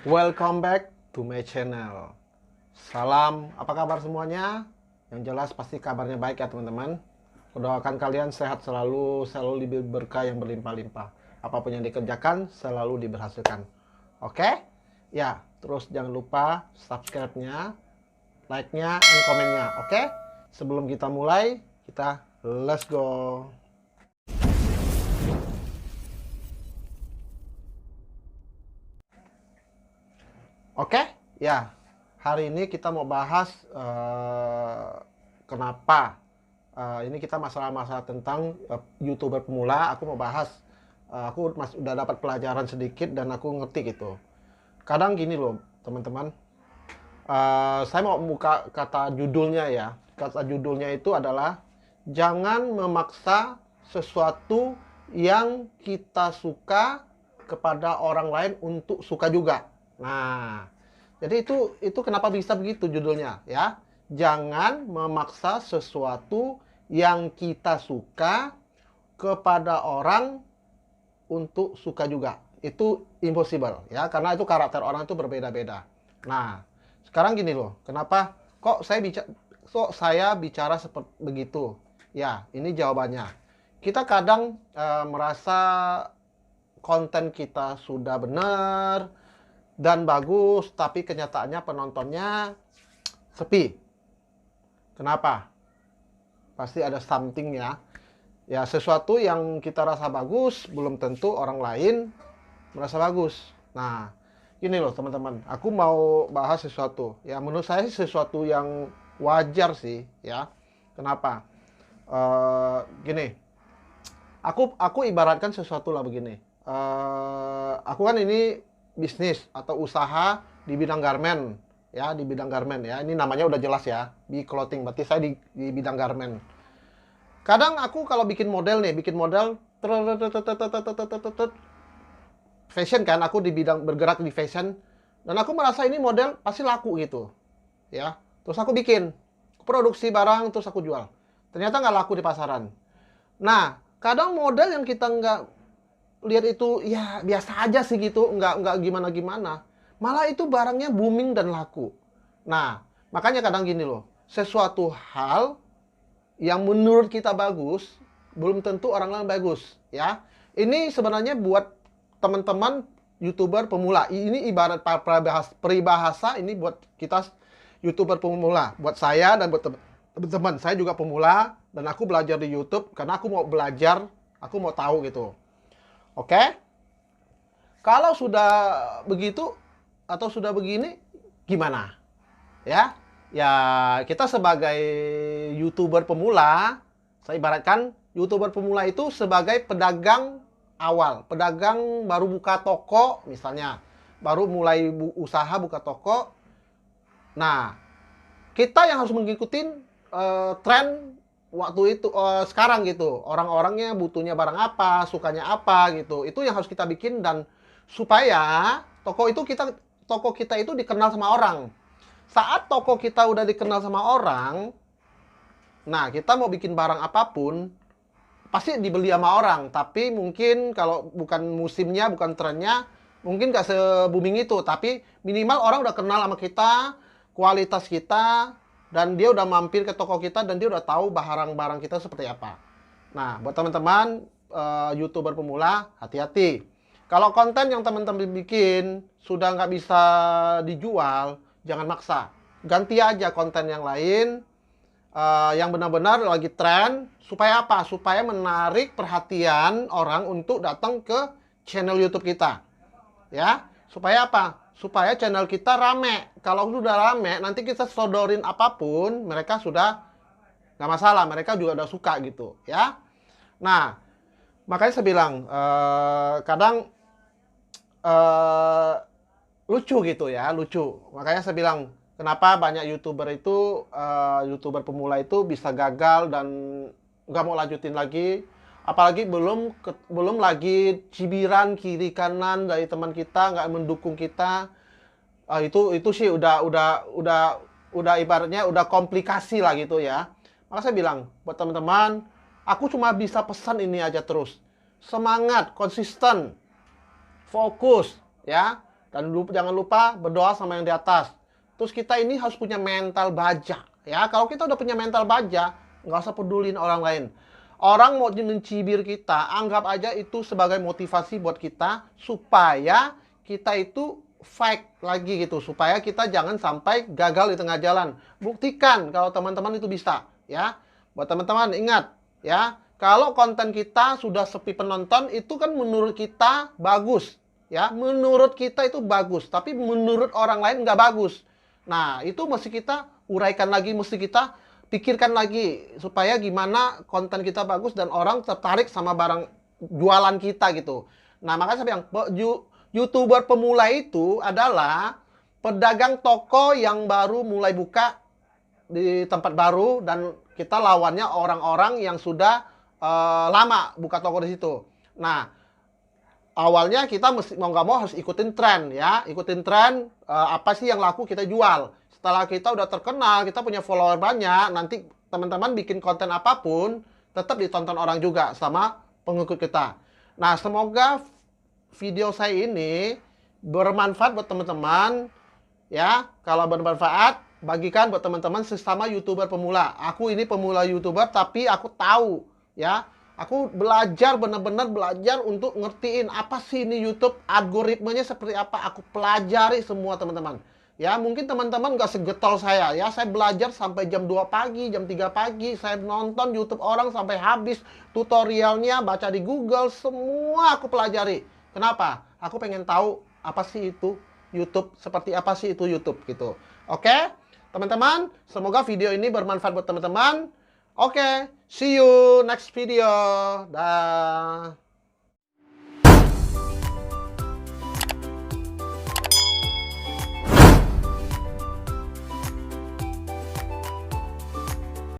Welcome back to my channel. Salam, apa kabar semuanya? Yang jelas pasti kabarnya baik ya teman-teman. Doakan kalian sehat selalu, selalu diberi berkah yang berlimpah-limpah. Apapun yang dikerjakan selalu diberhasilkan. Oke? Ya, terus jangan lupa subscribe-nya, like-nya, and komen-nya. Oke? Sebelum kita mulai, kita let's go. Oke, ya. Hari ini kita mau bahas kenapa. Ini kita masalah-masalah tentang YouTuber pemula. Aku mau bahas. Aku udah dapat pelajaran sedikit dan aku ngerti gitu. Kadang gini loh, teman-teman. Saya mau buka kata judulnya ya. Kata judulnya itu adalah jangan memaksa sesuatu yang kita suka kepada orang lain untuk suka juga. Nah, jadi itu kenapa bisa begitu judulnya ya? Jangan memaksa sesuatu yang kita suka kepada orang untuk suka juga. Itu impossible ya, karena itu karakter orang itu berbeda-beda. Nah, sekarang gini loh, kenapa kok saya bicara seperti begitu? Ya, ini jawabannya. Kita kadang merasa konten kita sudah benar dan bagus, tapi kenyataannya penontonnya sepi. Kenapa? Pasti ada something ya. Ya, sesuatu yang kita rasa bagus belum tentu orang lain merasa bagus. Nah, ini loh teman-teman, aku mau bahas sesuatu. Ya, menurut saya sesuatu yang wajar sih ya. Kenapa? Gini, aku ibaratkan sesuatu lah begini. Aku kan ini bisnis atau usaha di bidang garment ya, di bidang garment ya. Ini namanya udah jelas ya, clothing. Berarti saya di bidang garment. Kadang aku kalau bikin model nih, fashion kan, aku di bidang bergerak di fashion dan aku merasa ini model pasti laku gitu ya. Terus aku bikin, produksi barang terus aku jual. Ternyata nggak laku di pasaran. Nah, kadang model yang kita nggak lihat itu ya biasa aja sih gitu, nggak gimana-gimana. Malah itu barangnya booming dan laku. Nah, makanya kadang gini loh, sesuatu hal yang menurut kita bagus belum tentu orang lain bagus ya. Ini sebenarnya buat teman-teman YouTuber pemula. Ini ibarat peribahasa ini buat kita YouTuber pemula, buat saya dan buat teman-teman. Saya juga pemula dan aku belajar di YouTube karena aku mau belajar, aku mau tahu gitu. Oke? Kalau sudah begitu atau sudah begini, gimana? Ya, ya kita sebagai YouTuber pemula, saya ibaratkan YouTuber pemula itu sebagai pedagang awal, pedagang baru buka toko misalnya, baru mulai usaha buka toko. Nah, kita yang harus mengikuti tren waktu itu sekarang gitu. Orang-orangnya butuhnya barang apa, sukanya apa gitu. Itu yang harus kita bikin dan supaya toko kita itu dikenal sama orang. Saat toko kita udah dikenal sama orang, nah kita mau bikin barang apapun pasti dibeli sama orang. Tapi mungkin kalau bukan musimnya, bukan trennya, mungkin gak se-booming itu. Tapi minimal orang udah kenal sama kita, kualitas kita, dan dia udah mampir ke toko kita dan dia udah tahu barang-barang kita seperti apa. Nah, buat teman-teman YouTuber pemula, hati-hati. Kalau konten yang teman-teman bikin sudah nggak bisa dijual, jangan maksa. Ganti aja konten yang lain, yang benar-benar lagi tren. Supaya apa? Supaya menarik perhatian orang untuk datang ke channel YouTube kita. Ya, supaya apa? Supaya channel kita rame. Kalau sudah rame, nanti kita sodorin apapun, mereka sudah nggak masalah. Mereka juga udah suka gitu, ya. Nah, makanya saya bilang, kadang lucu gitu ya, lucu. Makanya saya bilang, kenapa banyak YouTuber pemula itu bisa gagal dan nggak mau lanjutin lagi. Apalagi belum lagi cibiran kiri kanan dari teman kita nggak mendukung kita. Itu sih udah ibaratnya udah komplikasi lah gitu ya. Maka saya bilang buat teman-teman, aku cuma bisa pesan ini aja terus. Semangat, konsisten, fokus ya. Dan jangan lupa berdoa sama yang di atas. Terus kita ini harus punya mental baja. Ya, kalau kita udah punya mental baja, nggak usah pedulin orang lain. Orang mau mencibir kita, anggap aja itu sebagai motivasi buat kita supaya kita itu fight lagi gitu, supaya kita jangan sampai gagal di tengah jalan. Buktikan kalau teman-teman itu bisa, ya. Buat teman-teman ingat, ya, kalau konten kita sudah sepi penonton itu kan menurut kita bagus, ya. Menurut kita itu bagus, tapi menurut orang lain nggak bagus. Nah, itu mesti kita uraikan lagi, mesti kita pikirkan lagi supaya gimana konten kita bagus dan orang tertarik sama barang jualan kita gitu. Nah, makanya saya bilang YouTuber pemula itu adalah pedagang toko yang baru mulai buka di tempat baru dan kita lawannya orang-orang yang sudah lama buka toko di situ. Nah, awalnya kita mesti mau nggak mau harus ikutin tren ya, ikutin tren apa sih yang laku kita jual. Setelah kita udah terkenal, kita punya follower banyak, nanti teman-teman bikin konten apapun, tetap ditonton orang juga sama pengikut kita. Nah, semoga video saya ini bermanfaat buat teman-teman. Ya, kalau bermanfaat, bagikan buat teman-teman sesama YouTuber pemula. Aku ini pemula YouTuber, tapi aku tahu, ya. Aku belajar, benar-benar belajar untuk ngertiin apa sih ini YouTube, algoritmanya seperti apa. Aku pelajari semua teman-teman. Ya, mungkin teman-teman nggak segetol saya. Ya, saya belajar sampai jam 2 pagi, jam 3 pagi. Saya nonton YouTube orang sampai habis. Tutorialnya, baca di Google, semua aku pelajari. Kenapa? Aku pengen tahu apa sih itu YouTube, seperti apa sih itu YouTube gitu. Oke, teman-teman, semoga video ini bermanfaat buat teman-teman. Oke, see you next video. Dah.